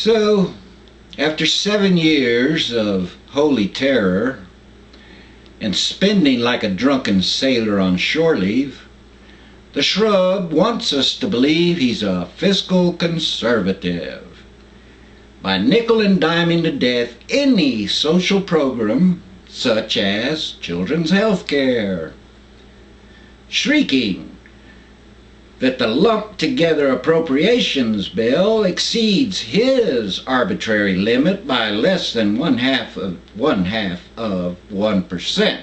So, after 7 years of holy terror and spending like a drunken sailor on shore leave, the shrub wants us to believe he's a fiscal conservative by nickel and diming to death any social program such as children's health care, shrieking that the lumped together appropriations bill exceeds his arbitrary limit by less than one half of 1%.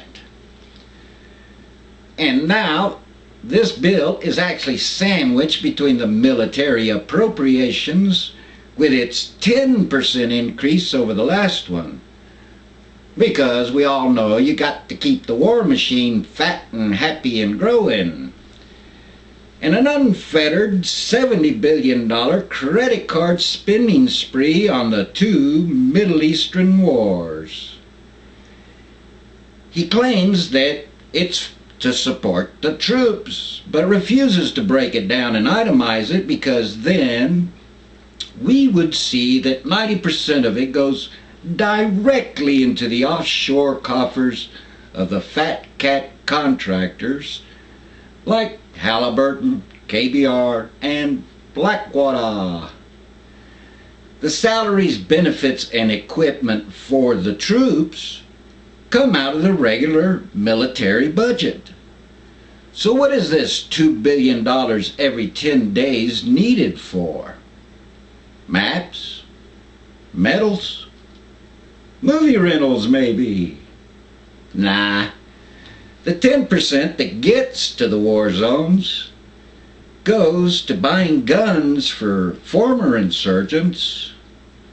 And now this bill is actually sandwiched between the military appropriations with its 10% increase over the last one. Because we all know you got to keep the war machine fat and happy and growing. And an unfettered $70 billion credit card spending spree on the 2 Middle Eastern wars. He claims that it's to support the troops, but refuses to break it down and itemize it, because then we would see that 90% of it goes directly into the offshore coffers of the fat cat contractors like Halliburton, KBR, and Blackwater. The salaries, benefits, and equipment for the troops come out of the regular military budget. So what is this $2 billion every 10 days needed for? Maps? Medals? Movie rentals, maybe? Nah. The 10% that gets to the war zones goes to buying guns for former insurgents,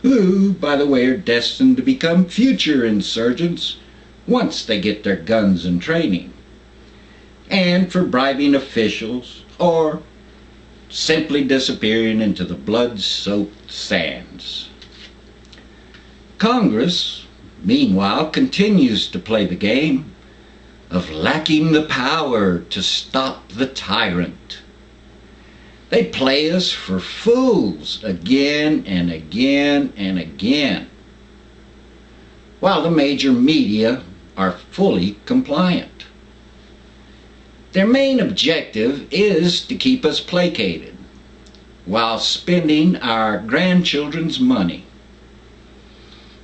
who, by the way, are destined to become future insurgents once they get their guns and training, and for bribing officials or simply disappearing into the blood-soaked sands. Congress, meanwhile, continues to play the game of lacking the power to stop the tyrant. They play us for fools again and again and again, while the major media are fully compliant. Their main objective is to keep us placated while spending our grandchildren's money.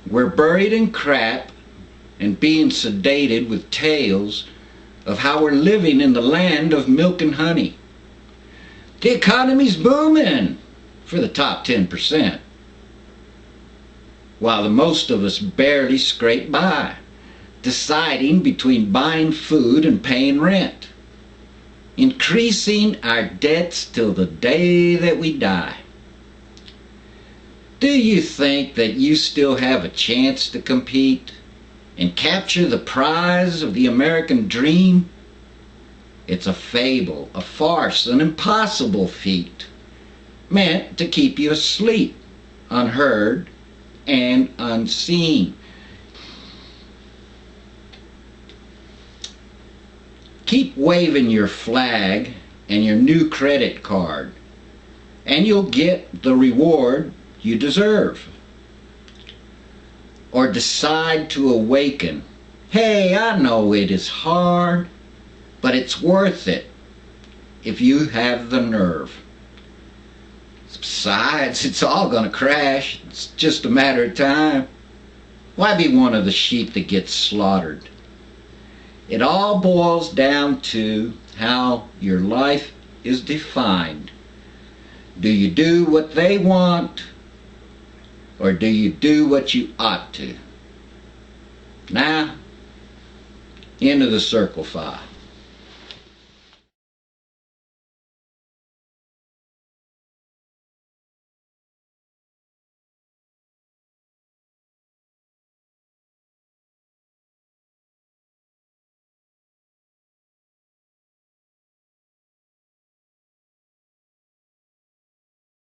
We're buried in crap and being sedated with tales of how we're living in the land of milk and honey. The economy's booming for the top 10%, while the most of us barely scrape by, deciding between buying food and paying rent, increasing our debts till the day that we die. Do you think that you still have a chance to compete and capture the prize of the American dream? It's a fable, a farce, an impossible feat, meant to keep you asleep, unheard and unseen. Keep waving your flag and your new credit card, and you'll get the reward you deserve. Or decide to awaken. Hey, I know it is hard, but it's worth it if you have the nerve. Besides, it's all going to crash. It's just a matter of time. Why be one of the sheep that gets slaughtered? It all boils down to how your life is defined. Do you do what they want, or do you do what you ought to? Now, into the circle file.